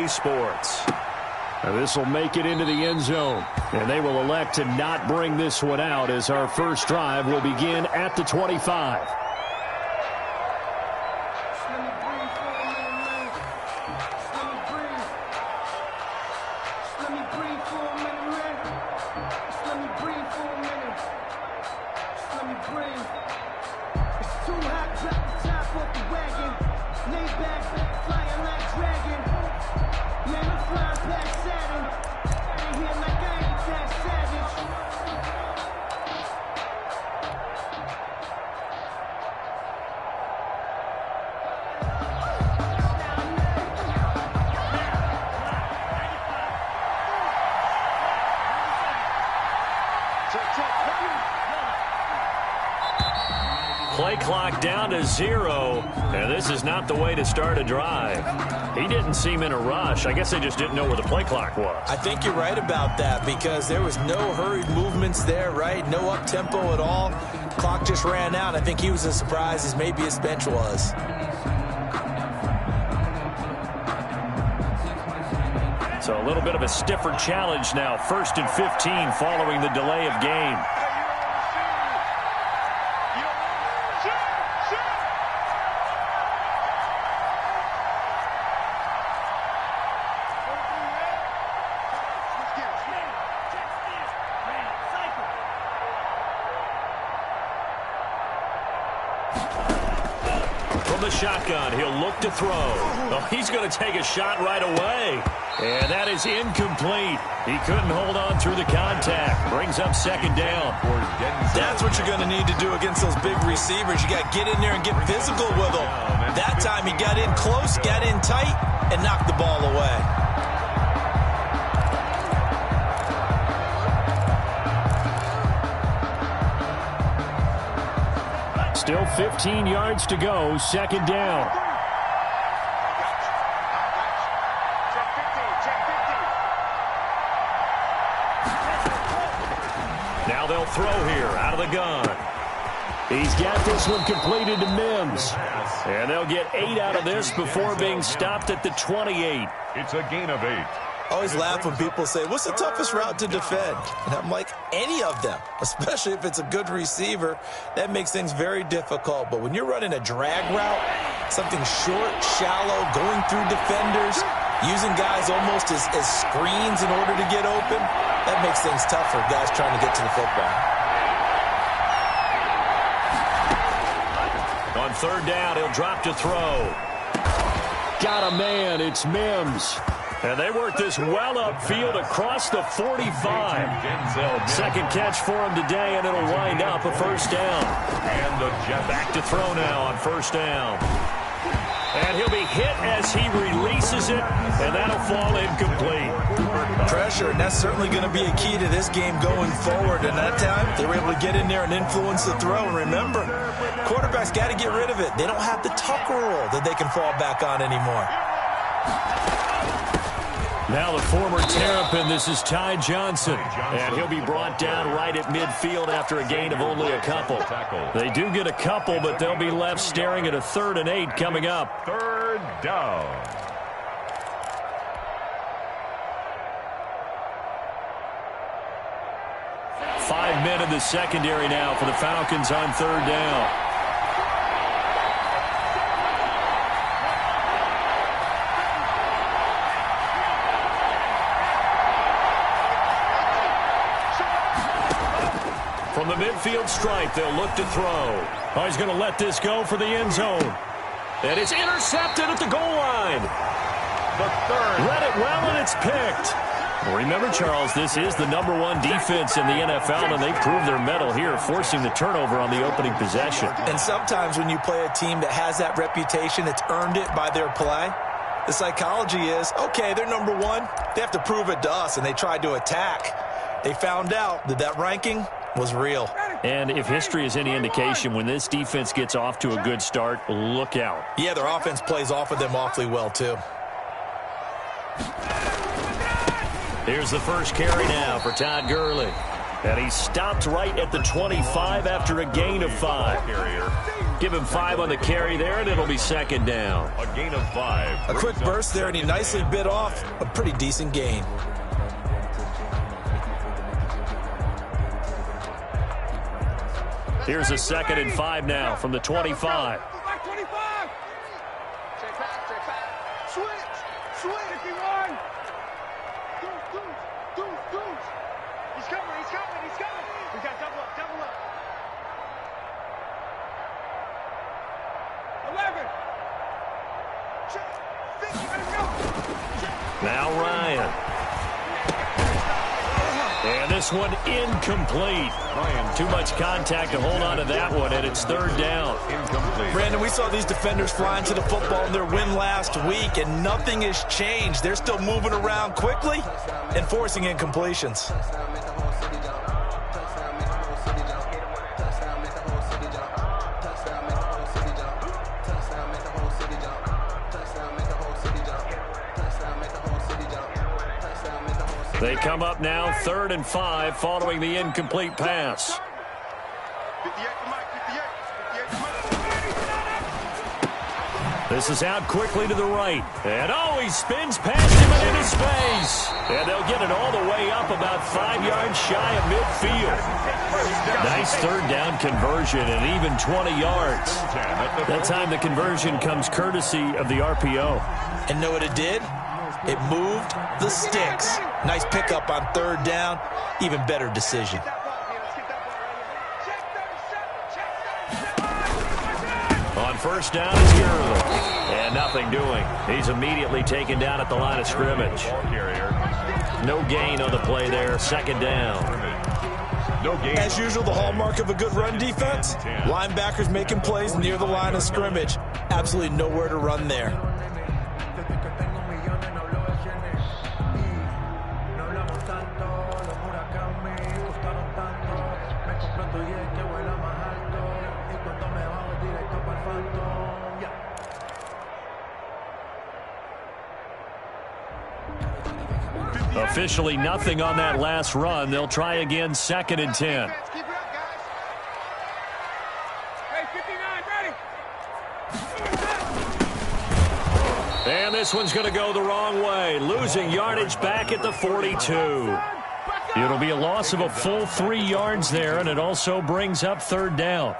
EA Sports. This will make it into the end zone, and they will elect to not bring this one out as our first drive will begin at the 25. Play clock down to 0, and this is not the way to start a drive. He didn't seem in a rush. I guess they just didn't know where the play clock was. I think you're right about that because there was no hurried movements there, right? No up-tempo at all. Clock just ran out. I think he was as surprised as maybe his bench was. So a little bit of a stiffer challenge now. 1st and 15 following the delay of game. Shotgun. He'll look to throw. Oh, he's going to take a shot right away. And that is incomplete. He couldn't hold on through the contact. Brings up 2nd down. That's what you're going to need to do against those big receivers. You got to get in there and get physical with them. That time he got in close, got in tight, and knocked the ball away. Still 15 yards to go, 2nd down. Now they'll throw here out of the gun. He's got this one completed to Mims. And they'll get 8 out of this before being stopped at the 28. It's a gain of 8. I always laugh when people say, what's the toughest route to defend? And I'm like, any of them, especially if it's a good receiver. That makes things very difficult. But when you're running a drag route, something short, shallow, going through defenders, using guys almost as screens in order to get open, that makes things tough for guys trying to get to the football. On 3rd down, he'll drop to throw. Got a man. It's Mims. And they work this well upfield across the 45. 2nd catch for him today, and it'll wind up a 1st down. And the Jets back to throw now on 1st down. And he'll be hit as he releases it, and that'll fall incomplete. Pressure, and that's certainly going to be a key to this game going forward. And that time, they were able to get in there and influence the throw. And remember, quarterbacks got to get rid of it. They don't have the tuck rule that they can fall back on anymore. Now the former Terrapin, this is Ty Johnson. And he'll be brought down right at midfield after a gain of only a couple. They do get a couple, but they'll be left staring at a 3rd and 8 coming up. 3rd down. Five men in the secondary now for the Falcons on 3rd down. From the midfield stripe, they'll look to throw. Oh, he's going to let this go for the end zone. And it's intercepted at the goal line. The 3rd. Read it well, and it's picked. Remember, Charles, this is the #1 defense in the NFL, and they proved their mettle here, forcing the turnover on the opening possession. And sometimes when you play a team that has that reputation, it's earned it by their play. The psychology is, okay, they're #1. They have to prove it to us, and they tried to attack. They found out that ranking was real. And if history is any indication, when this defense gets off to a good start, look out. Yeah, their offense plays off of them awfully well, too. Here's the first carry now for Todd Gurley. And he stopped right at the 25 after a gain of 5. Give him 5 on the carry there, and it'll be second down. A gain of 5. A quick burst there, and he nicely bit off a pretty decent gain. Here's a 2nd and 5 now from the 25. Now Ryan. And this one incomplete. Too much contact to hold on to that one, and it's 3rd down. Incomplete. Brandon, we saw these defenders flying to the football in their win last week, and nothing has changed. They're still moving around quickly and forcing incompletions. They come up now 3rd and 5 following the incomplete pass. This is out quickly to the right. And he spins past him and into space. And they'll get it all the way up about 5 yards shy of midfield. Nice 3rd down conversion and even 20 yards. That time the conversion comes courtesy of the RPO. And know what it did? It moved the sticks. Nice pickup on 3rd down. Even better decision. On 1st down, it's Gurley. And nothing doing. He's immediately taken down at the line of scrimmage. No gain on the play there. 2nd down. No gain. As usual, the hallmark of a good run defense, linebackers making plays near the line of scrimmage. Absolutely nowhere to run there. Officially nothing on that last run. They'll try again 2nd and 10. And this one's going to go the wrong way. Losing yardage back at the 42. It'll be a loss of a full 3 yards there, and it also brings up 3rd down.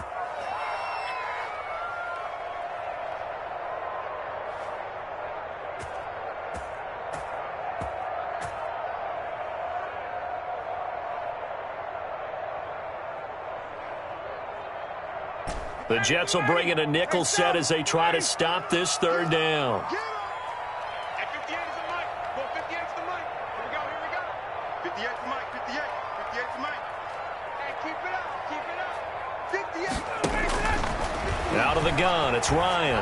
The Jets will bring in a nickel set as they try to stop this 3rd down. Out of the gun, it's Ryan.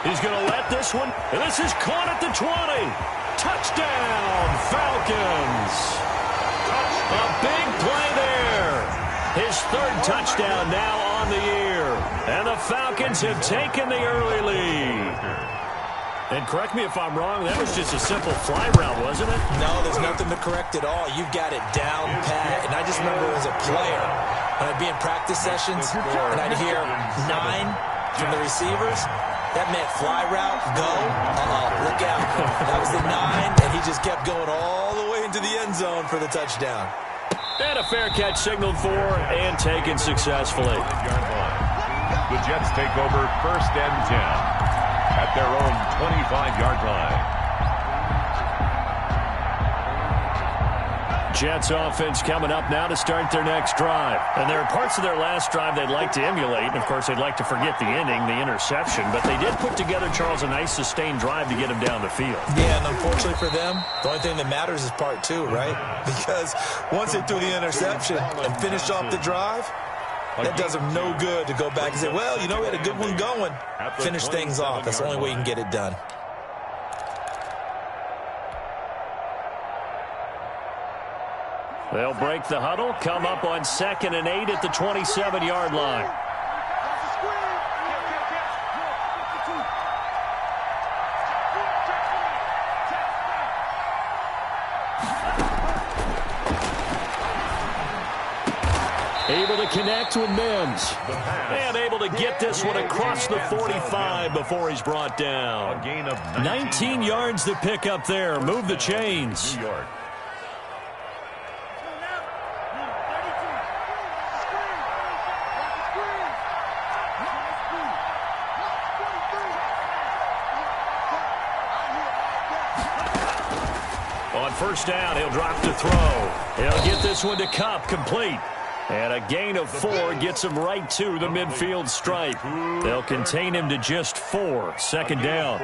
He's going to let this one, and this is caught at the 20. Touchdown, Falcons. A big play there. His 3rd touchdown now on the year. And the Falcons have taken the early lead. And correct me if I'm wrong, that was just a simple fly route, wasn't it? No, there's nothing to correct at all. You've got it down pat. And I just remember as a player, when I'd be in practice sessions, and I'd hear 9 from the receivers, that meant fly route, go, look out. That was the 9, and he just kept going all the way into the end zone for the touchdown. And a fair catch signaled for and taken successfully. The Jets take over 1st and 10 at their own 25-yard line. Jets offense coming up now to start their next drive. And there are parts of their last drive they'd like to emulate. And, of course, they'd like to forget the ending, the interception. But they did put together, Charles, a nice sustained drive to get him down the field. Yeah, and unfortunately for them, the only thing that matters is part 2, right? Because once they threw the interception and finished off the drive, that does them no good to go back and say, well, you know, we had a good one going. Finish things off. That's the only way you can get it done. They'll break the huddle, come up on 2nd and 8 at the 27-yard line. Able to connect with Mims. And able to get this one across the 45 before he's brought down. A gain of 19 yards to pick up there. Move the chains. New York. On first down, he'll drop to throw. He'll get this one to Kupp, complete. And a gain of 4 gets him right to the midfield stripe. They'll contain him to just 4. Second down.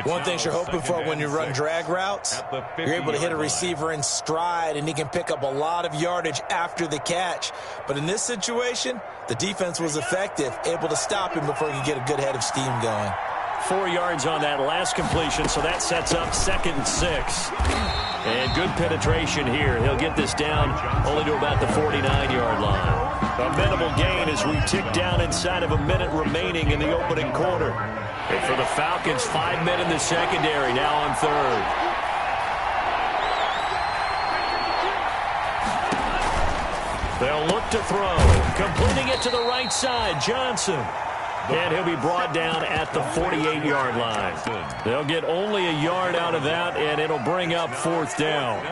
One thing you're hoping for when you run drag routes, you're able to hit a receiver in stride, and he can pick up a lot of yardage after the catch. But in this situation, the defense was effective, able to stop him before he could get a good head of steam going. 4 yards on that last completion, so that sets up 2nd and 6. And good penetration here. He'll get this down only to about the 49-yard line. A minimal gain as we tick down inside of a minute remaining in the opening quarter. And for the Falcons, 5 men in the secondary now on third. They'll look to throw. Completing it to the right side, Johnson. And he'll be brought down at the 48-yard line. They'll get only a yard out of that, and it'll bring up 4th down.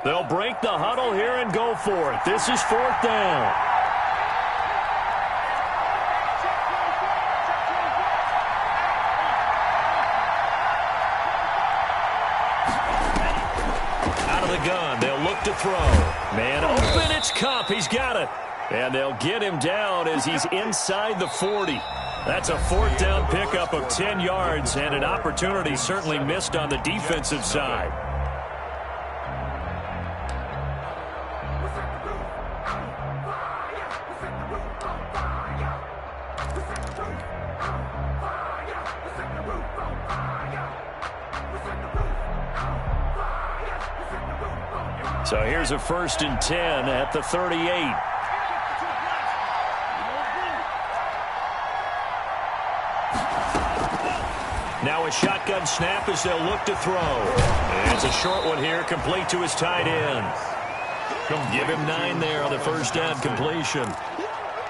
They'll break the huddle here and go for it. This is 4th down. Gun. They'll look to throw. Man open, it's Kupp. He's got it. And they'll get him down as he's inside the 40. That's a 4th down pickup of 10 yards and an opportunity certainly missed on the defensive side. So here's a 1st and 10 at the 38. Now a shotgun snap as they'll look to throw. And it's a short one here, complete to his tight end. Give him 9 there on the first down completion.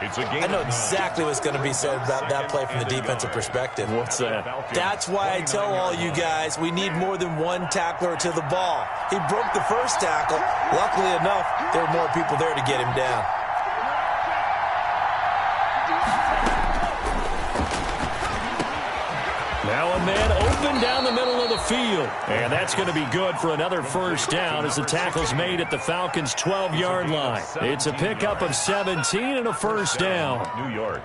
I know exactly what's going to be said about that play from the defensive perspective. What's that? That's why I tell all you guys we need more than one tackler to the ball. He broke the first tackle. Luckily enough, there were more people there to get him down. Now a man open down the middle of the field. And that's going to be good for another first down as the tackle's made at the Falcons' 12-yard line. It's a pickup of 17 and a first down. New York.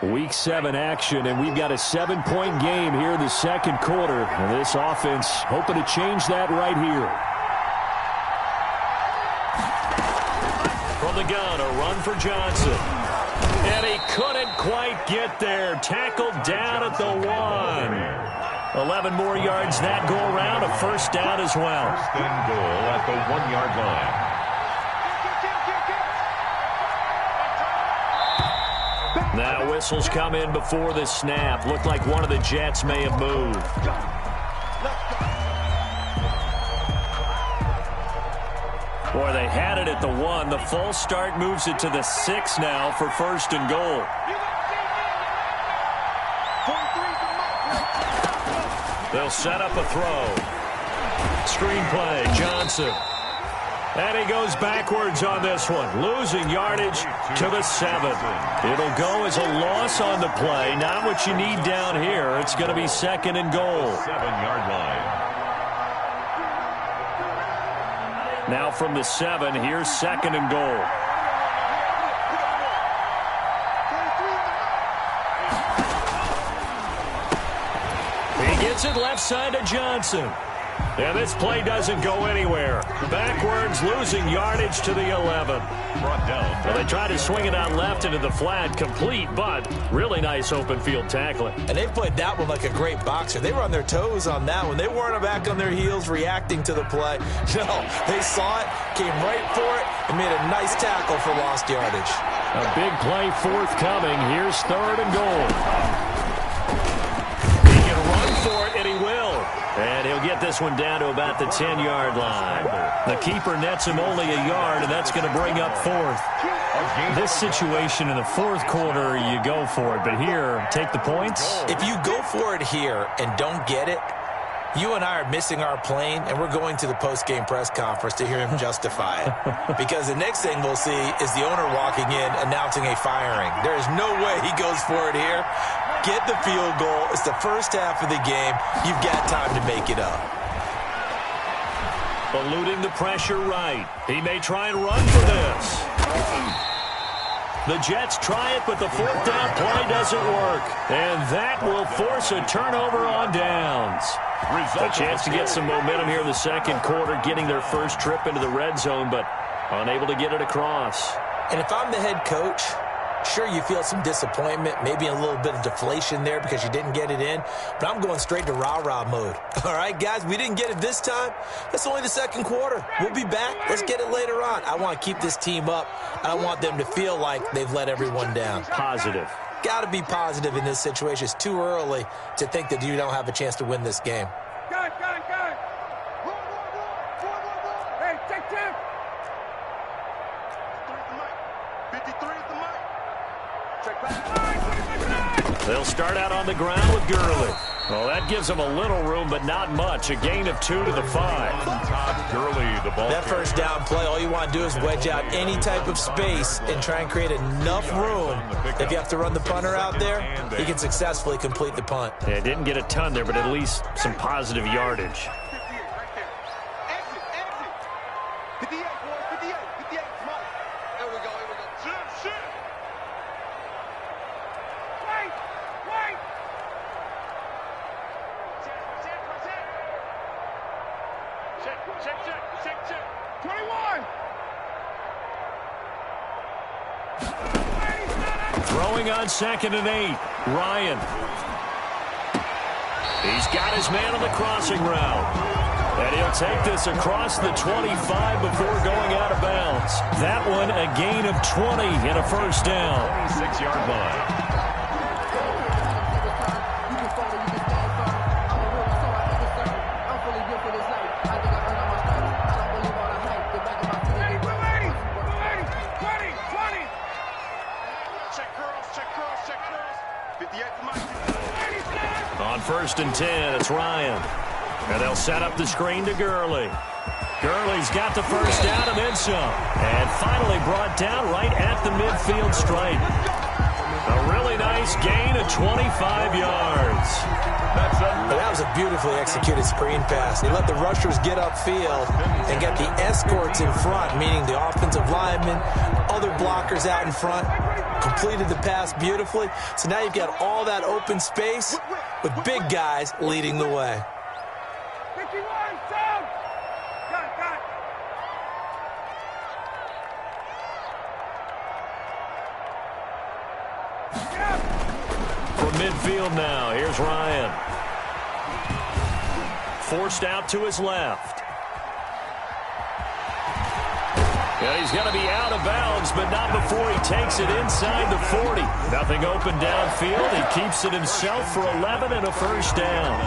Week 7 action, and we've got a 7-point game here in the second quarter. And this offense hoping to change that right here. From the gun, a run for Johnson. And he couldn't quite get there. Tackled down at the 1. 11 more yards that go around. A first down as well. First and goal at the 1-yard line. Now whistles come in before the snap. Looked like one of the Jets may have moved. Boy, they had it at the 1. The false start moves it to the 6 now for first and goal. They'll set up a throw. Screen play, Johnson. And he goes backwards on this one, losing yardage to the 7. It'll go as a loss on the play. Not what you need down here. It's going to be second and goal. 7-yard line. Now from the 7, here's second and goal. He gets it left side to Johnson. And this play doesn't go anywhere. Backwards, losing yardage to the 11. Brought down. Well, they tried to swing it out left into the flat, complete, but really nice open field tackling. And they played that one like a great boxer. They were on their toes on that one. They weren't back on their heels reacting to the play. No, they saw it, came right for it, and made a nice tackle for lost yardage. A big play forthcoming. Here's 3rd and goal. He can run for it, and he will. And he'll get this one down to about the 10-yard line. The keeper nets him only a yard, and that's going to bring up 4th. This situation in the 4th quarter, you go for it. But here, take the points. If you go for it here and don't get it, you and I are missing our plane, and we're going to the post-game press conference to hear him justify it. Because the next thing we'll see is the owner walking in announcing a firing. There is no way he goes for it here. Get the field goal. It's the first half of the game. You've got time to make it up. Eluding the pressure right. He may try and run for this. The Jets try it, but the 4th down play doesn't work. And that will force a turnover on downs. A chance to get some momentum here in the 2nd quarter, getting their first trip into the red zone, but unable to get it across. And if I'm the head coach, sure, you feel some disappointment, maybe a little bit of deflation there because you didn't get it in, but I'm going straight to rah-rah mode. All right, guys, we didn't get it this time. That's only the 2nd quarter. We'll be back. Let's get it later on. I want to keep this team up. I don't want them to feel like they've let everyone down. Positive. Got to be positive in this situation. It's too early to think that you don't have a chance to win this game. Hey, take 10. They'll start out on the ground with Gurley. Well, that gives them a little room, but not much. A gain of 2 to the 5. Gurley, the ball. That first down play, all you want to do is wedge out any type of space and try and create enough room. If you have to run the punter out there, he can successfully complete the punt. Yeah, didn't get a ton there, but at least some positive yardage. Check. 21. Throwing on 2nd and 8. Ryan. He's got his man on the crossing route. And he'll take this across the 25 before going out of bounds. That one a gain of 20 and a first down. 26-yard line. On 1st and 10, it's Ryan. And they'll set up the screen to Gurley. Gurley's got the first down and then some. And finally brought down right at the midfield stripe. A really nice gain of 25 yards. That was a beautifully executed screen pass. They let the rushers get upfield and get the escorts in front, meaning the offensive linemen, other blockers out in front, completed the pass beautifully. So now you've got all that open space with big guys leading the way. 51, Sam. Got it. From midfield now, here's Ryan. Forced out to his left. Yeah, he's going to be out of bounds, but not before he takes it inside the 40. Nothing open downfield. He keeps it himself for 11 and a first down.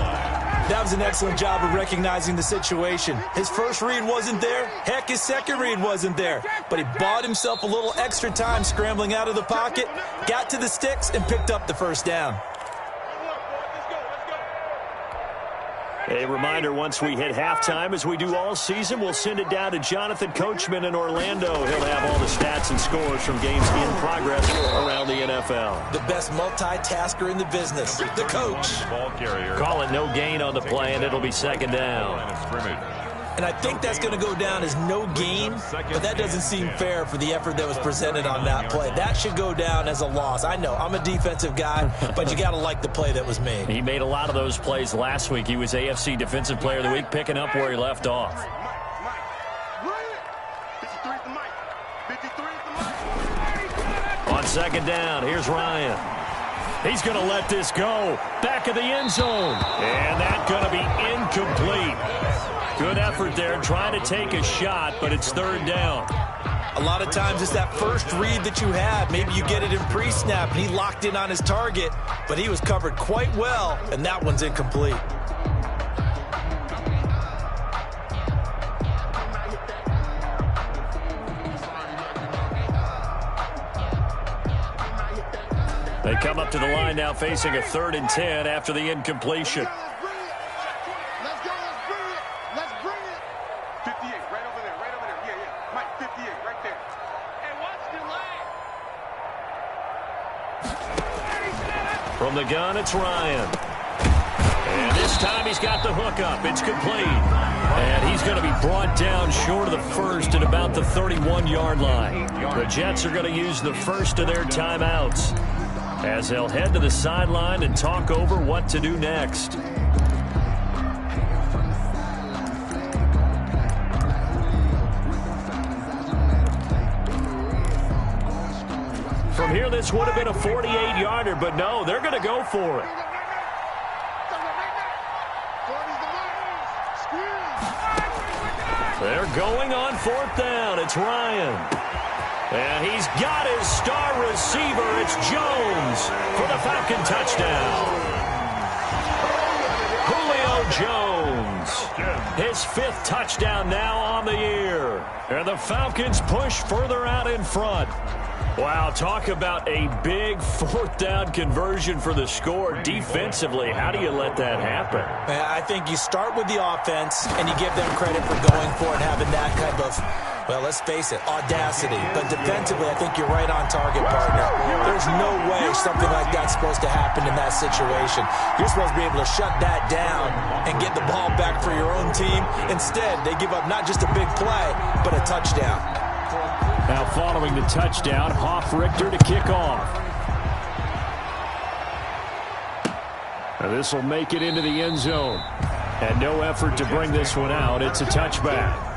That was an excellent job of recognizing the situation. His first read wasn't there. Heck, his second read wasn't there. But he bought himself a little extra time scrambling out of the pocket, got to the sticks, and picked up the first down. A reminder, once we hit halftime, as we do all season, we'll send it down to Jonathan Coachman in Orlando. He'll have all the stats and scores from games in progress around the NFL. The best multitasker in the business, the coach. Call it no gain on the play, and it'll be second down. And I think that's going to go down as no gain, but that doesn't seem fair for the effort that was presented on that play. That should go down as a loss. I know, I'm a defensive guy, but you got to like the play that was made. He made a lot of those plays last week. He was AFC Defensive Player of the Week, picking up where he left off. On second down, here's Ryan. He's going to let this go. Back of the end zone. And that's going to be incomplete. Good effort there, trying to take a shot, but it's third down. A lot of times it's that first read that you have. Maybe you get it in pre-snap, and he locked in on his target, but he was covered quite well, and that one's incomplete. They come up to the line now facing a 3rd and 10 after the incompletion. Let's go, let's bring it. 58, right over there, yeah. Mike, 58, right there. And watch the line. From the gun, it's Ryan. And this time he's got the hook up. It's complete. And he's going to be brought down short of the first at about the 31-yard line. The Jets are going to use the first of their timeouts as they'll head to the sideline and talk over what to do next. From here, this would have been a 48-yarder, but no, they're going to go for it. They're going on 4th down. It's Ryan. And he's got his star receiver. It's Jones for the Falcon touchdown. Julio Jones, his 5th touchdown now on the year. And the Falcons push further out in front. Wow, talk about a big 4th down conversion for the score. Defensively, how do you let that happen? I think you start with the offense, and you give them credit for going for it, having that kind of, well, let's face it, audacity. But defensively, I think you're right on target, partner. There's no way something like that's supposed to happen in that situation. You're supposed to be able to shut that down and get the ball back for your own team. Instead, they give up not just a big play, but a touchdown. Now following the touchdown, Richter to kick off. Now this will make it into the end zone. And no effort to bring this one out. It's a touchback.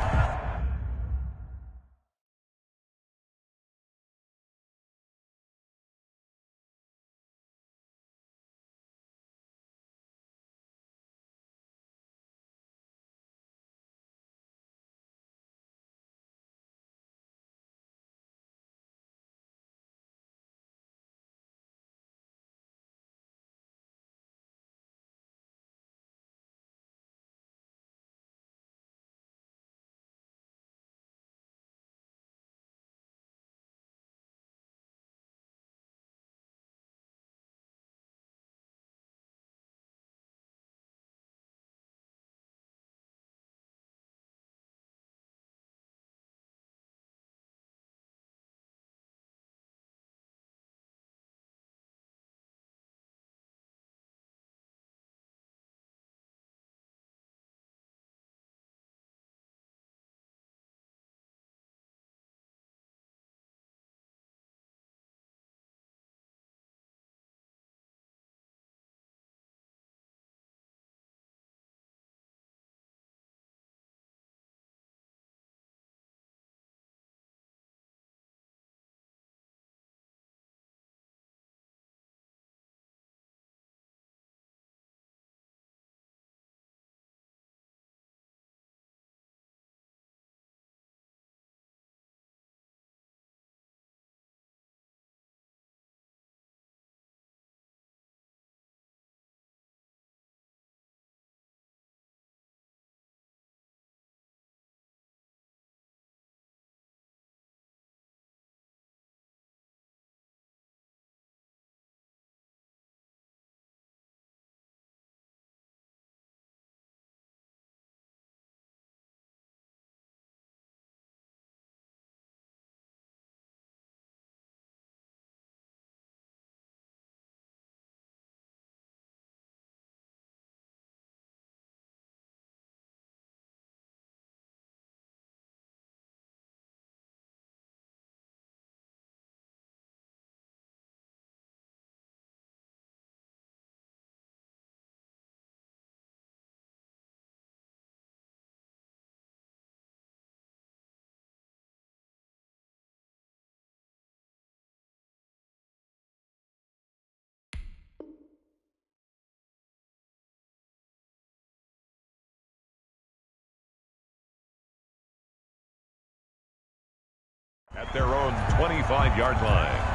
their own 25-yard line.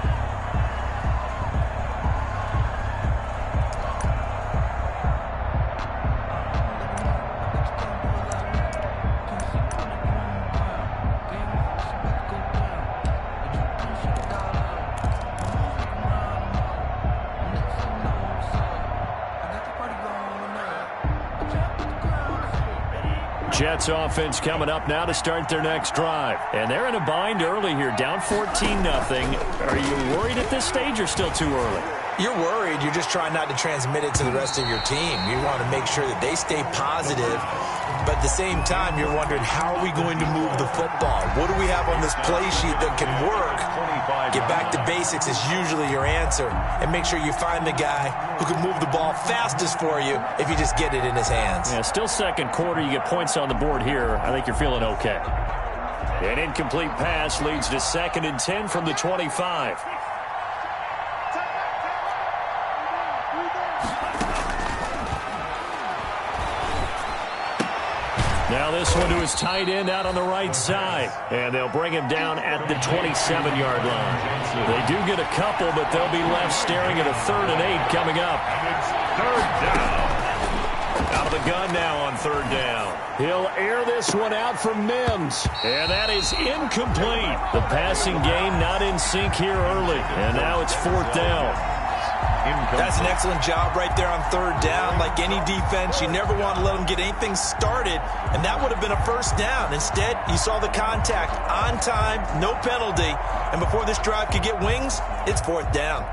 Jets offense coming up now to start their next drive. And they're in a bind early here, down 14-0. Are you worried at this stage or still too early? You're worried. You're just trying not to transmit it to the rest of your team. You want to make sure that they stay positive. But at the same time, you're wondering, how are we going to move the football? What do we have on this play sheet that can work? Get back to basics is usually your answer. And make sure you find the guy who can move the ball fastest for you if you just get it in his hands. Yeah, still second quarter. You get points on the board here. I think you're feeling okay. An incomplete pass leads to 2nd and 10 from the 25. Now this one to his tight end out on the right side. And they'll bring him down at the 27-yard line. They do get a couple, but they'll be left staring at a 3rd and 8 coming up. Third down. Out of the gun now on 3rd down. He'll air this one out for Mims. And that is incomplete. The passing game not in sync here early. And now it's 4th down. That's an excellent job right there on 3rd down. Like any defense, you never want to let them get anything started, and that would have been a 1st down. Instead, you saw the contact on time, no penalty, and before this drive could get wings, it's 4th down.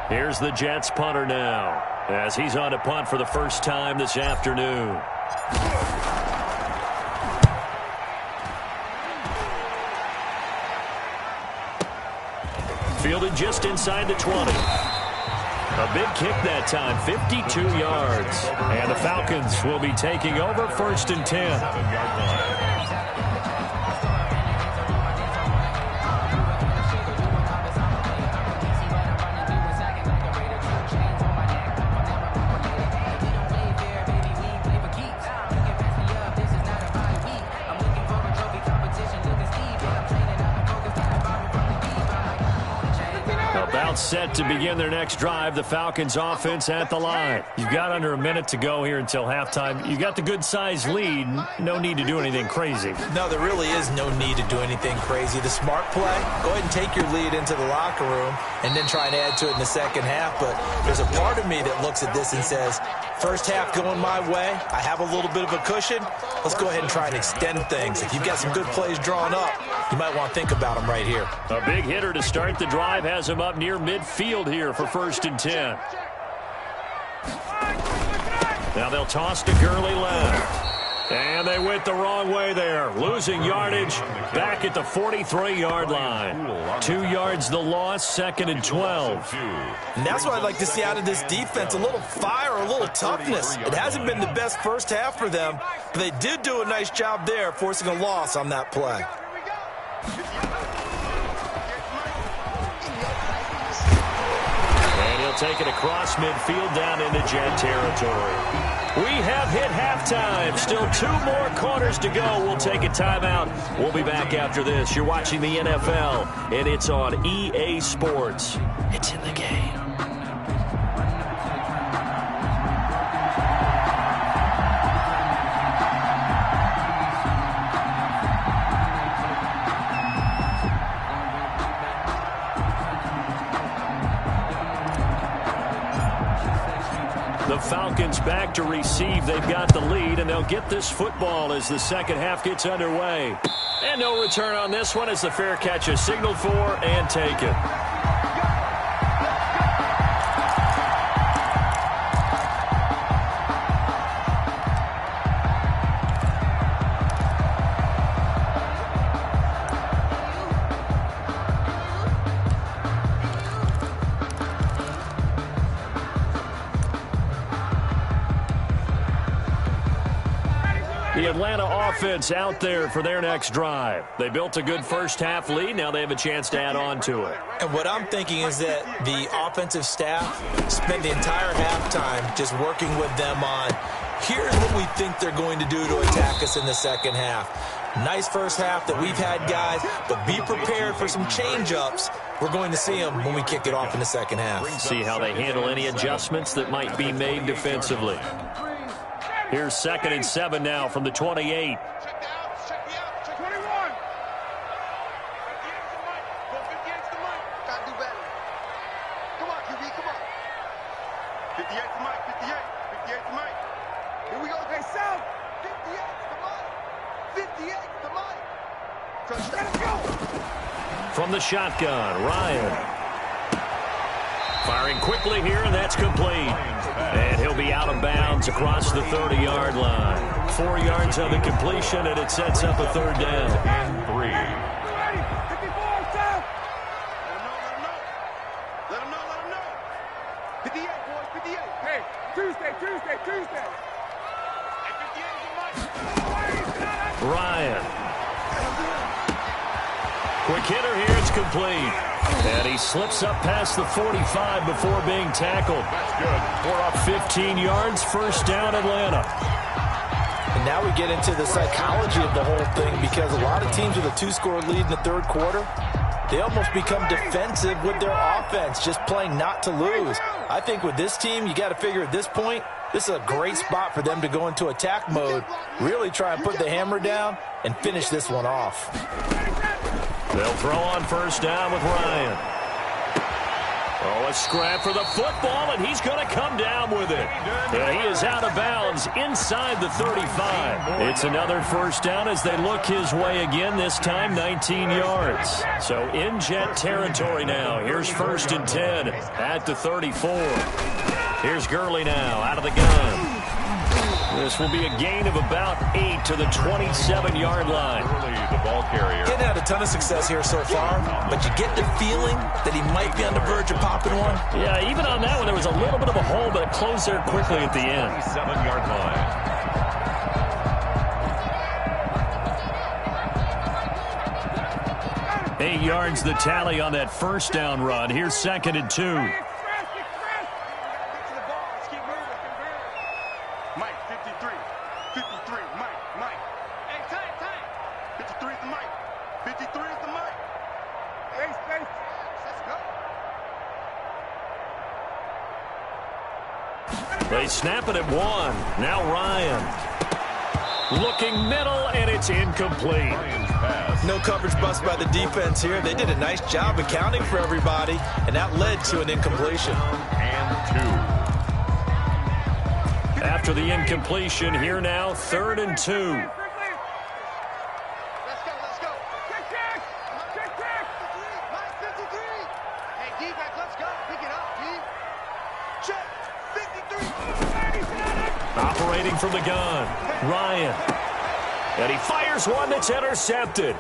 Here's the Jets punter now, as he's on to punt for the first time this afternoon. Fielded just inside the 20. A big kick that time, 52 yards. And the Falcons will be taking over 1st and 10. Set to begin their next drive. The Falcons offense at the line. You've got under a minute to go here until halftime. You got the good size lead. No need to do anything crazy. No, there really is no need to do anything crazy. The smart play, go ahead and take your lead into the locker room and then try and add to it in the second half. But there's a part of me that looks at this and says, first half going my way, I have a little bit of a cushion. Let's go ahead and try and extend things. If you've got some good plays drawn up, you might want to think about them right here. A big hitter to start the drive has him up near midfield here for 1st and 10. Now they'll toss to Gurley left. And they went the wrong way there. Losing yardage back at the 43-yard line. 2 yards the loss, 2nd and 12. And that's what I'd like to see out of this defense, a little fire, a little toughness. It hasn't been the best first half for them, but they did do a nice job there, forcing a loss on that play. And he'll take it across midfield down into Jet territory. We have hit halftime. Still 2 more quarters to go. We'll take a timeout. We'll be back after this. You're watching the NFL, and it's on EA Sports. It's in the game. The Falcons back to receive. They've got the lead, and they'll get this football as the second half gets underway. And no return on this one as the fair catch is signaled for and taken. The Atlanta offense out there for their next drive. They built a good first half lead. Now they have a chance to add on to it. And what I'm thinking is that the offensive staff spent the entire halftime just working with them on, here's what we think they're going to do to attack us in the second half. Nice first half that we've had, guys, but be prepared for some change-ups. We're going to see them when we kick it off in the second half. See how they handle any adjustments that might be made defensively. Here's 2nd and 7 now from the 28. From the shotgun, Ryan. Firing quickly here, and that's complete. And he'll be out of bounds across the 30-yard line. 4 yards on the completion, and it sets up a 3rd down. And 3. Let them know. 58, boys, 58. Hey, Tuesday. Hey, Ryan. Quick hitter here, it's complete. And he slips up past the 45 before being tackled. That's good. 4 up 15 yards, 1st down Atlanta. And now we get into the psychology of the whole thing, because a lot of teams with a 2-score lead in the 3rd quarter, they almost become defensive with their offense, just playing not to lose. I think with this team, you got to figure at this point, this is a great spot for them to go into attack mode, really try and put the hammer down and finish this one off. They'll throw on 1st down with Ryan. Oh, a scrap for the football, and he's going to come down with it. And he is out of bounds inside the 35. It's another 1st down as they look his way again, this time 19 yards. So in Jet territory now. Here's 1st and 10 at the 34. Here's Gurley now out of the gun. This will be a gain of about 8 to the 27-yard line. The ball carrier. Getting had a ton of success here so far, but you get the feeling that he might be on the verge of popping one. Yeah, even on that one, there was a little bit of a hole, but it closed there quickly at the end. 27-yard line. 8 yards the tally on that 1st down run. Here's 2nd and 2. They snap it at 1. Now Ryan. Looking middle, and it's incomplete. No coverage bust by the defense here. They did a nice job accounting for everybody, and that led to an incompletion. And 2. After the incompletion, here now, 3rd and 2. Operating from the gun, Ryan. And he fires one that's intercepted.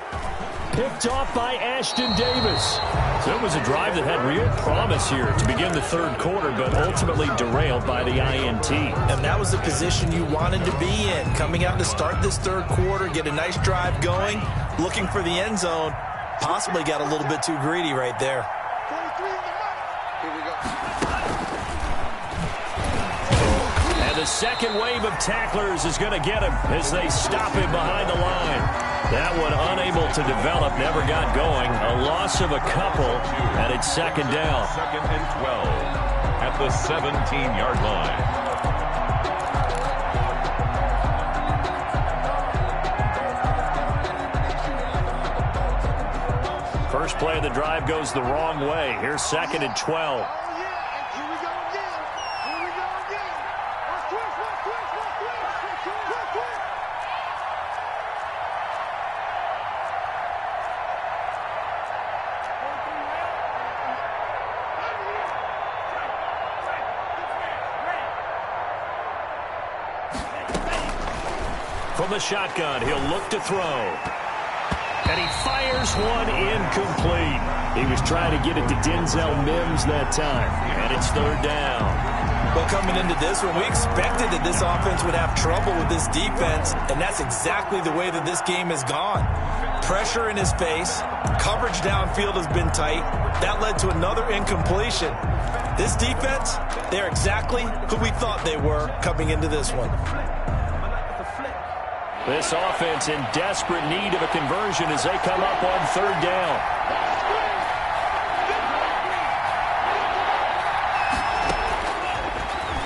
Picked off by Ashton Davis. So it was a drive that had real promise here to begin the 3rd quarter, but ultimately derailed by the INT. And that was the position you wanted to be in. Coming out to start this 3rd quarter, get a nice drive going, looking for the end zone. Possibly got a little bit too greedy right there. Here we go. The second wave of tacklers is going to get him as they stop him behind the line. That one unable to develop, never got going. A loss of a couple, and it's 2nd down. 2nd and 12 at the 17-yard line. First play of the drive goes the wrong way. Here's 2nd and 12. From the shotgun, he'll look to throw. And he fires one incomplete. He was trying to get it to Denzel Mims that time. And it's 3rd down. Well, coming into this one, we expected that this offense would have trouble with this defense, and that's exactly the way that this game has gone. Pressure in his face. Coverage downfield has been tight. That led to another incompletion. This defense, they're exactly who we thought they were coming into this one. This offense in desperate need of a conversion as they come up on third down.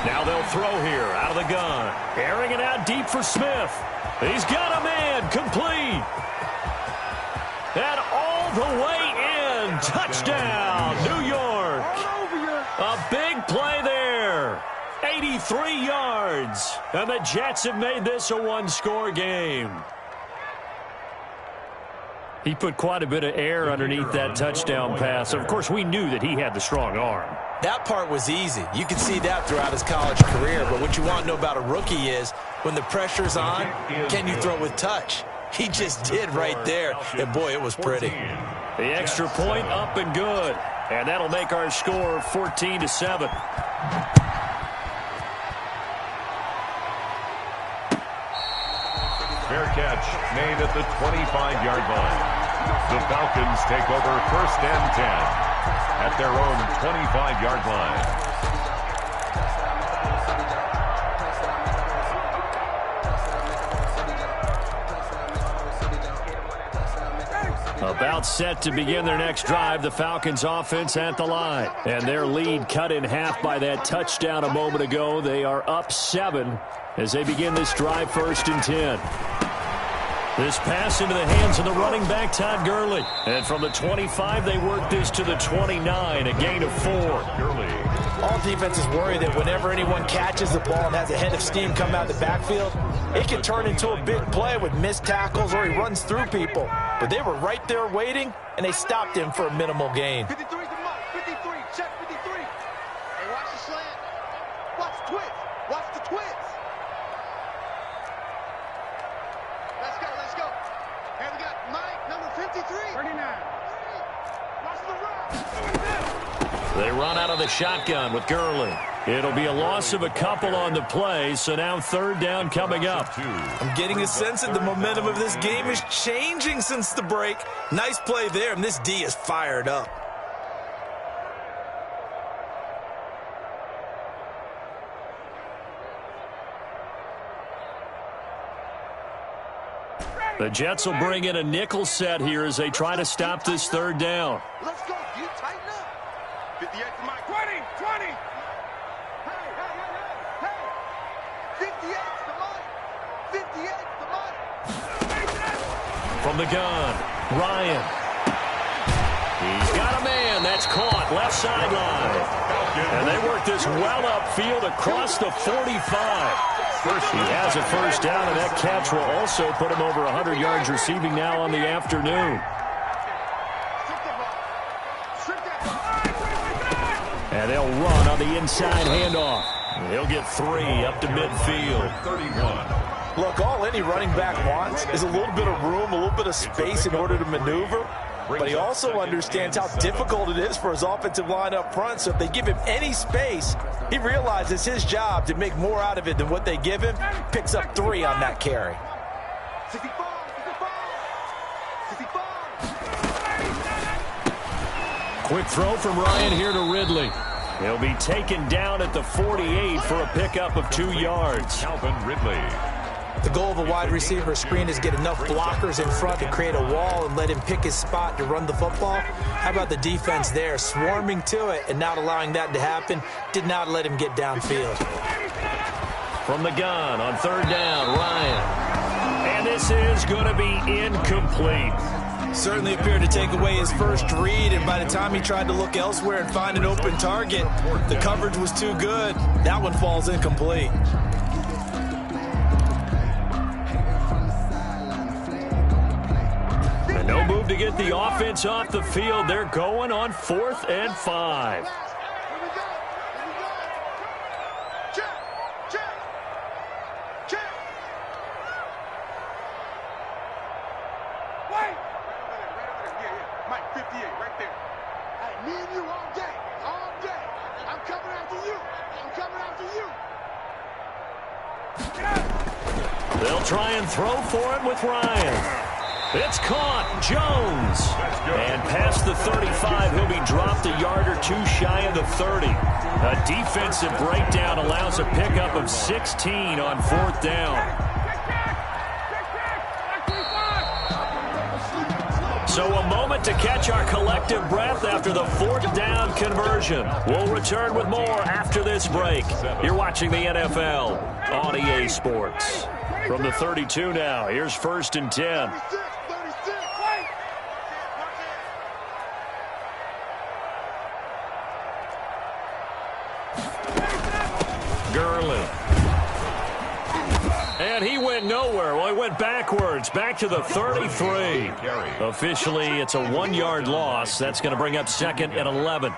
Now they'll throw here out of the gun. Airing it out deep for Smith. He's got a man. Complete. And all the way in. Touchdown, New York. A big play there. 83 yards. And the Jets have made this a one-score game. He put quite a bit of air underneath that touchdown pass. Of course, we knew that he had the strong arm. That part was easy. You could see that throughout his college career. But what you want to know about a rookie is when the pressure's on, can you throw with touch? He just did right there. And, boy, it was pretty. The extra point up and good. And that'll make our score 14-7. Fair catch made at the 25-yard line. The Falcons take over first and 10 at their own 25-yard line. About set to begin their next drive, the Falcons offense at the line. And their lead cut in half by that touchdown a moment ago. They are up 7 as they begin this drive, 1st and 10. This pass into the hands of the running back, Todd Gurley. And from the 25, they work this to the 29, a gain of 4. Gurley. All defenses worry that whenever anyone catches the ball and has a head of steam come out of the backfield, it can turn into a big play with missed tackles or he runs through people. But they were right there waiting, and they stopped him for a minimal gain. 53 is the mark. 53. Check 53. Hey, watch the slant. Watch the twist. Watch the twist. Let's go, let's go. Hey, we got Mike, number 53. 39. Watch the run. They run out of the shotgun with Gurley. It'll be a loss of a couple on the play, so now 3rd down coming up. I'm getting a sense that the momentum of this game is changing since the break. Nice play there, and this D is fired up. The Jets will bring in a nickel set here as they try to stop this 3rd down. Let's go. You tighten up. 58 to Mike. 20. 20. Hey, hey, hey, hey, hey. 58 to Mike. 58 to Mike. From the gun, Ryan. He's got a man. That's caught. Left sideline. And they work this well upfield across the 45. He has a 1st down, and that catch will also put him over 100 yards receiving now on the afternoon. And they'll run on the inside handoff. He'll get 3 up to midfield. 31. Look, all any running back wants is a little bit of room, a little bit of space in order to maneuver. But he also understands how difficult it is for his offensive line up front. So if they give him any space, he realizes his job to make more out of it than what they give him. Picks up 3 on that carry. 65, 65, 65. Quick throw from Ryan here to Ridley. He'll be taken down at the 48 for a pickup of 2 yards. Calvin Ridley. The goal of a wide receiver screen is get enough blockers in front to create a wall and let him pick his spot to run the football. How about the defense there, swarming to it and not allowing that to happen? Did not let him get downfield. From the gun on 3rd down, Ryan. And this is going to be incomplete. Certainly appeared to take away his first read, and by the time he tried to look elsewhere and find an open target, the coverage was too good. That one falls incomplete. No move to get the offense off the field. They're going on 4th and 5. Here we go. Here we go. Check. Check. Check. Wait. Right over there. Yeah. Mike, 58, right there. Hey, me and you all day. All day. I'm coming after you. I'm coming after you. They'll try and throw for it with Ryan. It's caught. Jones. And past the 35, he'll be dropped a yard or 2 shy of the 30. A defensive breakdown allows a pickup of 16 on 4th down. So a moment to catch our collective breath after the fourth down conversion. We'll return with more after this break. You're watching the NFL on EA Sports. From the 32 now, here's 1st and 10. Gurley. And he went nowhere. Well, he went backwards, back to the 33. Officially, it's a 1-yard loss. That's going to bring up 2nd and 11.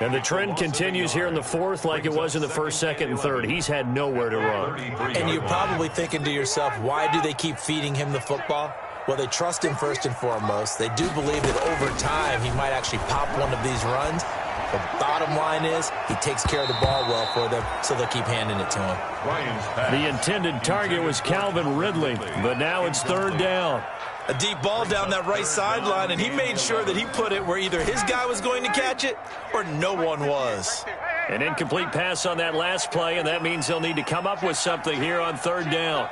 And the trend continues here in the 4th like it was in the 1st, 2nd, and 3rd. He's had nowhere to run. And you're probably thinking to yourself, why do they keep feeding him the football? Well, they trust him first and foremost. They do believe that over time he might actually pop one of these runs. The bottom line is he takes care of the ball well for them, so they'll keep handing it to him. The intended target was Calvin Ridley, but now it's 3rd down. A deep ball down that right sideline, and he made sure that he put it where either his guy was going to catch it or no one was. An incomplete pass on that last play, and that means they'll need to come up with something here on 3rd down.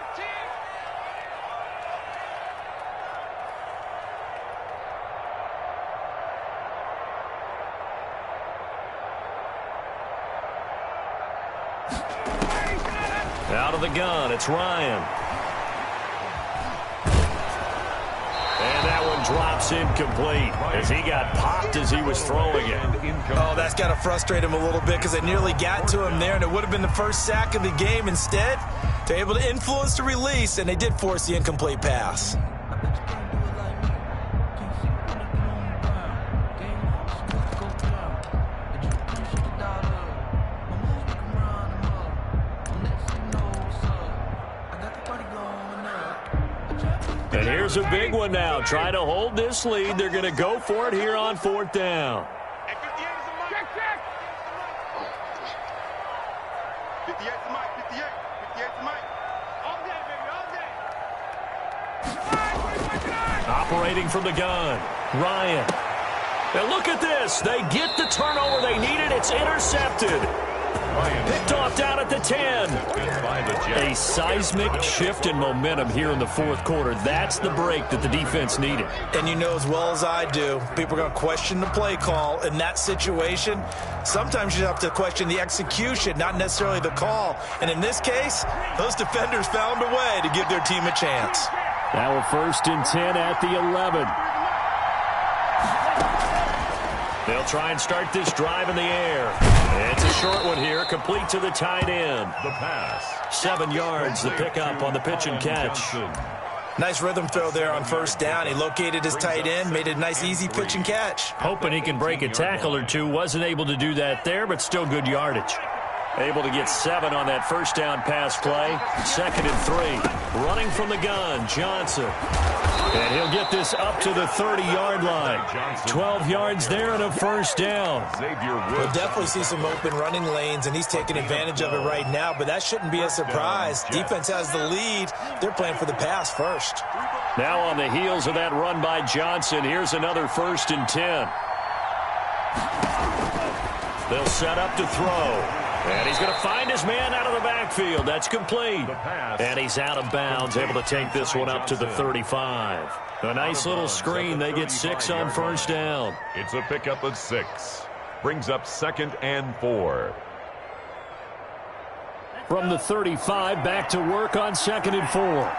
Out of the gun, it's Ryan. And that one drops incomplete as he got popped as he was throwing it. Oh, that's got to frustrate him a little bit because they nearly got to him there, and it would have been the first sack of the game. Instead, they're able to influence the release, and they did force the incomplete pass. And here's a big one now. Trying to hold this lead. They're going to go for it here on 4th down. 58's the mic. 58's the mic. All day, baby, all day. Operating from the gun, Ryan. And look at this. They get the turnover they needed. It's intercepted. Picked off down at the 10. A seismic shift in momentum here in the 4th quarter. That's the break that the defense needed. And you know as well as I do, people are going to question the play call in that situation. Sometimes you have to question the execution, not necessarily the call. And in this case, those defenders found a way to give their team a chance. Now a 1st and 10 at the 11. They'll try and start this drive in the air. It's a short one here, complete to the tight end. The pass. 7 yards, the pickup on the pitch and catch. Nice rhythm throw there on 1st down. He located his tight end, made a nice easy pitch and catch. Hoping he can break a tackle or two. Wasn't able to do that there, but still good yardage. Able to get 7 on that 1st down pass play. 2nd and 3. Running from the gun, Johnson. And he'll get this up to the 30-yard line. 12 yards there and a 1st down. We'll definitely see some open running lanes, and he's taking advantage of it right now, but that shouldn't be a surprise. Defense has the lead. They're playing for the pass first. Now on the heels of that run by Johnson, here's another 1st and 10. They'll set up to throw. And he's going to find his man out of the backfield. That's complete. And he's out of bounds, able to take this one up to the 35. A nice little screen. They get 6 on 1st down. It's a pickup of 6. Brings up 2nd and 4. From the 35, back to work on 2nd and 4.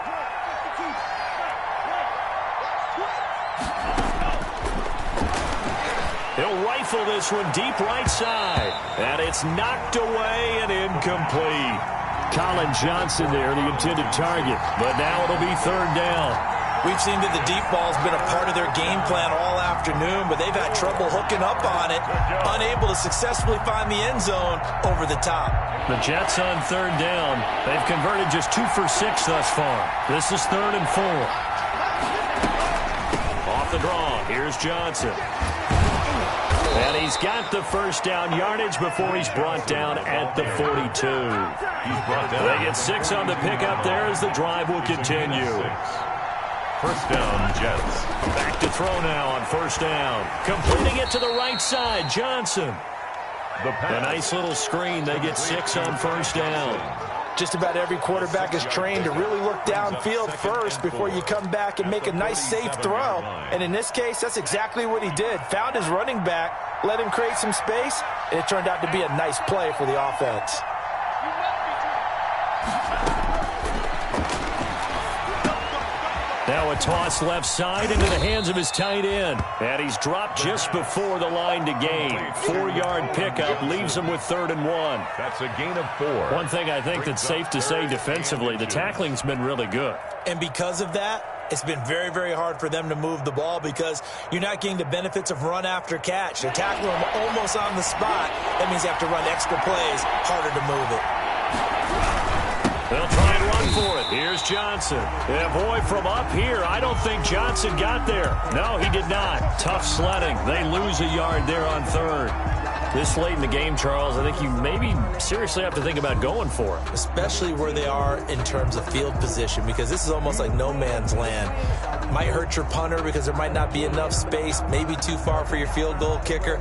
He'll rifle this one deep right side. And it's knocked away and incomplete. Colin Johnson there, the intended target. But now it'll be 3rd down. We've seen that the deep ball's been a part of their game plan all afternoon, but they've had trouble hooking up on it, unable to successfully find the end zone over the top. The Jets on 3rd down. They've converted just 2 for 6 thus far. This is 3rd and 4. Off the draw, here's Johnson. And he's got the 1st down yardage before he's brought down at the 42. They get 6 on the pickup there as the drive will continue. 1st down, Jets. Back to throw now on 1st down. Completing it to the right side, Johnson. A nice little screen. They get 6 on 1st down. Just about every quarterback is trained to really look downfield first before you come back and make a nice, safe throw. And in this case, that's exactly what he did. Found his running back, let him create some space, and it turned out to be a nice play for the offense. Now a toss left side into the hands of his tight end. And he's dropped just before the line to gain. 4-yard pickup leaves him with 3rd and 1. That's a gain of 4. One thing I think that's safe to say defensively, the tackling's been really good. And because of that, it's been very, very hard for them to move the ball because you're not getting the benefits of run after catch. They're tackling him almost on the spot. That means you have to run extra plays, harder to move it. They'll try and run for it. Here's Johnson. Yeah, boy, from up here, I don't think Johnson got there. No, he did not. Tough sledding. They lose a yard there on 3rd. This late in the game, Charles, I think you maybe seriously have to think about going for it. Especially where they are in terms of field position, because this is almost like no man's land. Might hurt your punter because there might not be enough space, maybe too far for your field goal kicker.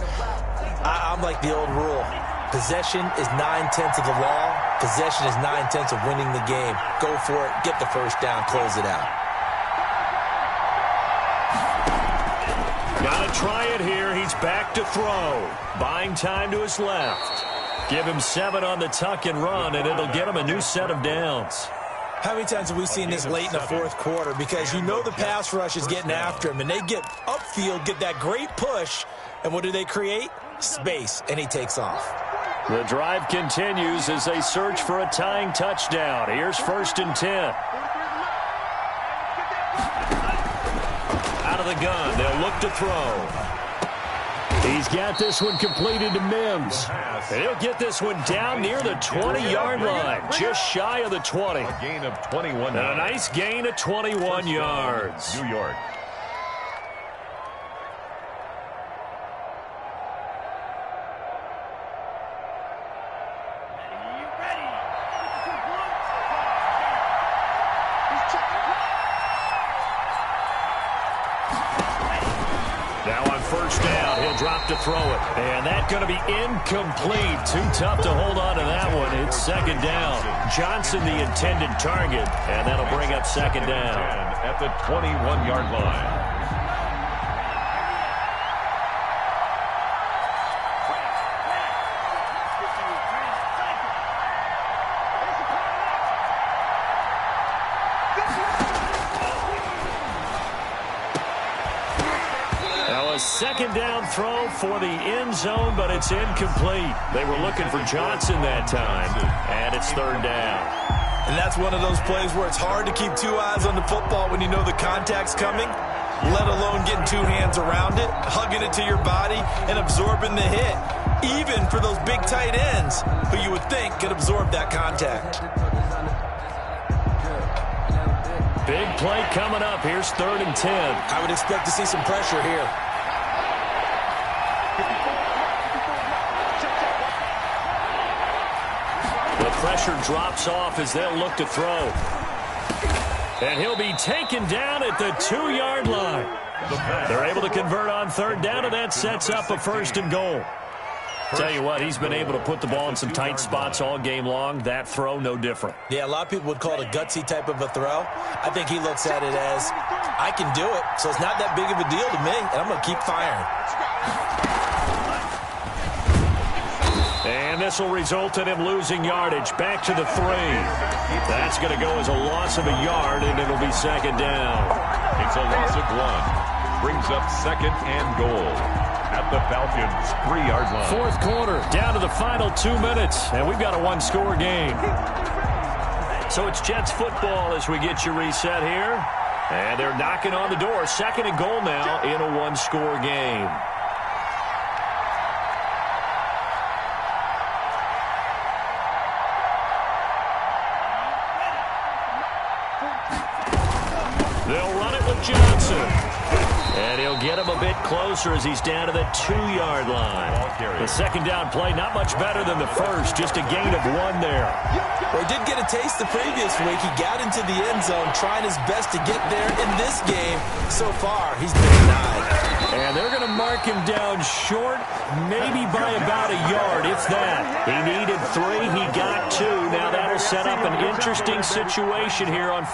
I'm like the old rule. Possession is 9/10 of the law. Possession is 9/10 of winning the game. Go for it. Get the first down. Close it out. Got to try it here. He's back to throw. Buying time to his left. Give him 7 on the tuck and run, and it'll get him a new set of downs. How many times have we seen this late in the 4th quarter? Because you know the pass rush is getting after him, and they get upfield, get that great push, and what do they create? Space, and he takes off. The drive continues as they search for a tying touchdown. Here's 1st and 10. Out of the gun, they'll look to throw. He's got this one completed to Mims. And he'll get this one down near the 20-yard line, just shy of the 20. A gain of 21. And a nice gain of 21 yards. New York. Drop to throw it. And that's going to be incomplete. Too tough to hold on to that one. It's 2nd down. Johnson the intended target. And that'll bring up 2nd down. At the 21-yard line. A 2nd down throw for the end zone, but it's incomplete. They were looking for Johnson that time, and it's 3rd down. And that's one of those plays where it's hard to keep 2 eyes on the football when you know the contact's coming, let alone getting 2 hands around it, hugging it to your body, and absorbing the hit, even for those big tight ends who you would think could absorb that contact. Big play coming up. Here's 3rd and 10. I would expect to see some pressure here. The pressure drops off as they'll look to throw. And he'll be taken down at the 2-yard line. They're able to convert on 3rd down, and that sets up a 1st and goal. Tell you what, he's been able to put the ball in some tight spots all game long. That throw, no different. Yeah, a lot of people would call it a gutsy type of a throw. I think he looks at it as, I can do it, so it's not that big of a deal to me, and I'm going to keep firing. And this will result in him losing yardage. Back to the 3. That's going to go as a loss of a yard, and it'll be 2nd down. It's a loss of 1. Brings up 2nd and goal. At the Falcons' 3-yard line. 4th quarter, down to the final 2 minutes, and we've got a 1-score game. So it's Jets football as we get you reset here. And they're knocking on the door. 2nd and goal now in a 1-score game. They'll run it with Johnson. And he'll get him a bit closer as he's down to the 2-yard line. The 2nd down play, not much better than the first, just a gain of 1 there. Well, he did get a taste the previous week. He got into the end zone, trying his best to get there in this game. So far, he's been denied. And they're going to mark him down short, maybe by about a yard, if that. He needed 3. He got 2. Now that'll set up an interesting situation here on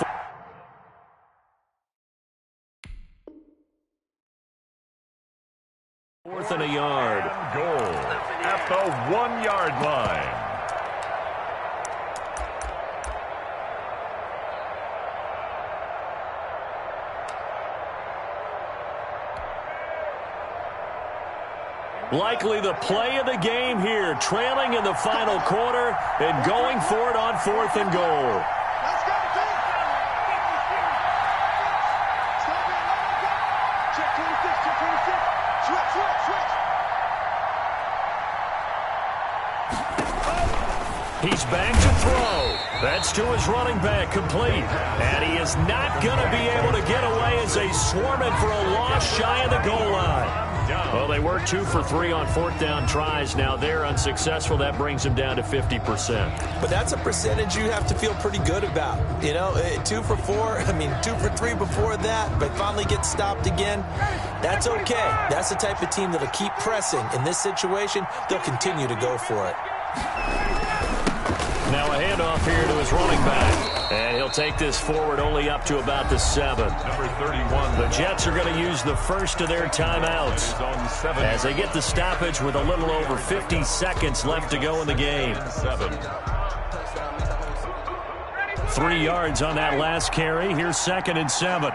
4th and a yard. Goal at the 1-yard line. Likely the play of the game here, trailing in the final quarter and going for it on 4th and goal. Let's go, team. Stop it. Check 26, check 26. Switch. He's back to throw. That's to his running back, complete. And he is not going to be able to get away as they swarm it for a loss shy of the goal line. Well, they were 2 for 3 on 4th down tries. Now they're unsuccessful. That brings them down to 50%. But that's a percentage you have to feel pretty good about. You know, 2 for 4, 2 for 3 before that, but finally get stopped again. That's okay. That's the type of team that'll keep pressing. In this situation, they'll continue to go for it. Now a handoff here to his running back. And he'll take this forward only up to about the 7. Number 31. The Jets are going to use the first of their timeouts as they get the stoppage with a little over 50 seconds left to go in the game. 3 yards on that last carry. Here's 2nd and 7. Under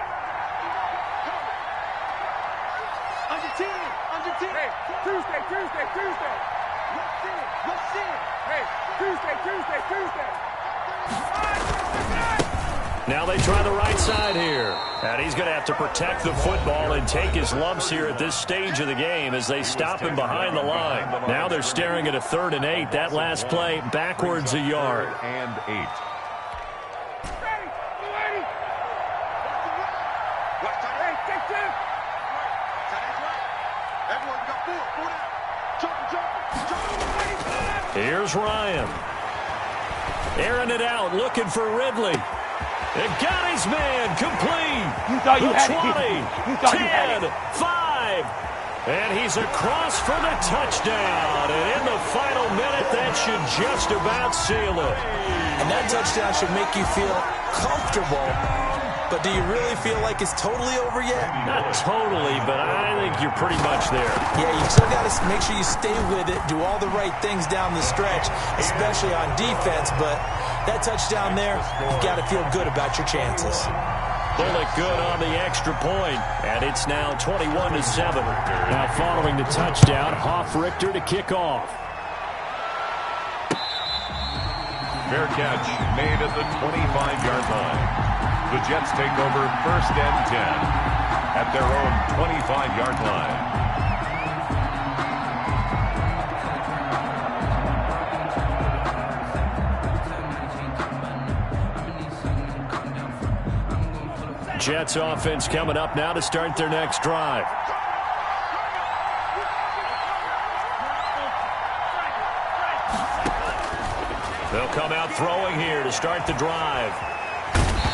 10. Hey, Tuesday. Let's see it. Hey, Tuesday. Now they try the right side here. And he's going to have to protect the football and take his lumps here at this stage of the game as they stop him behind the line. Now they're staring at a 3rd and 8. That last play backwards a yard. And 8. Here's Ryan. Airing it out, looking for Ridley. It got his man, complete. You thought you had 20, 10, 5. And he's across for the touchdown. And in the final minute, that should just about seal it. And that touchdown should make you feel comfortable. But do you really feel like it's totally over yet? Not totally, but I think you're pretty much there. Yeah, you still got to make sure you stay with it, do all the right things down the stretch, especially on defense. But that touchdown there, you've got to feel good about your chances. Bullock good on the extra point, and it's now 21-7. Now following the touchdown, Hoff-Richter to kick off. Fair catch made at the 25-yard line. The Jets take over 1st and 10 at their own 25-yard line. Jets offense coming up now to start their next drive. They'll come out throwing here to start the drive.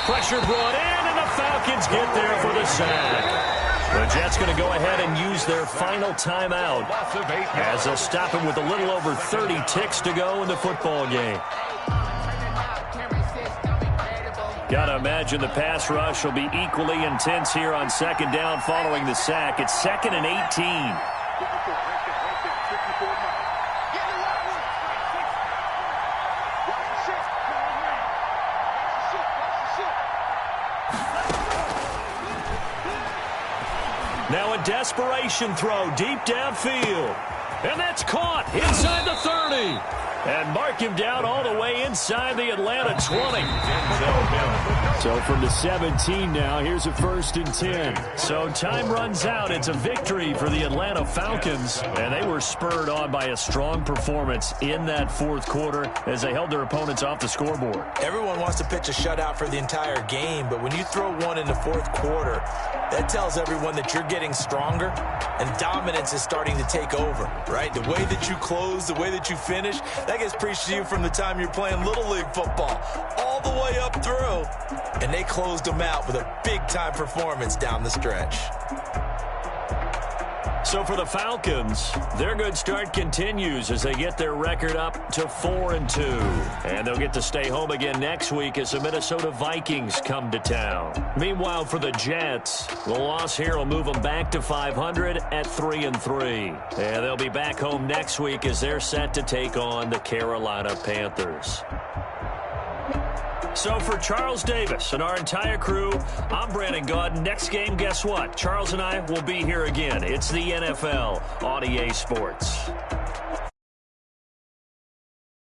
Pressure brought in, and the Falcons get there for the sack. The Jets going to go ahead and use their final timeout as they'll stop him with a little over 30 ticks to go in the football game. Got to imagine the pass rush will be equally intense here on 2nd down following the sack. It's 2nd and 18. Now a desperation throw deep downfield. And that's caught inside the 30. And mark him down all the way inside the Atlanta 20. So from the 17 now, here's a 1st and 10. So time runs out. It's a victory for the Atlanta Falcons. And they were spurred on by a strong performance in that 4th quarter as they held their opponents off the scoreboard. Everyone wants to pitch a shutout for the entire game, but when you throw one in the 4th quarter, that tells everyone that you're getting stronger and dominance is starting to take over, right? The way that you close, the way that you finish, that gets preached to you from the time you're playing Little League football all the way up through. And they closed them out with a big-time performance down the stretch. So for the Falcons, their good start continues as they get their record up to 4-2. And they'll get to stay home again next week as the Minnesota Vikings come to town. Meanwhile, for the Jets, the loss here will move them back to 500 at 3-3. And they'll be back home next week as they're set to take on the Carolina Panthers. So for Charles Davis and our entire crew, I'm Brandon Gaudin. Next game, guess what? Charles and I will be here again. It's the NFL on EA Sports.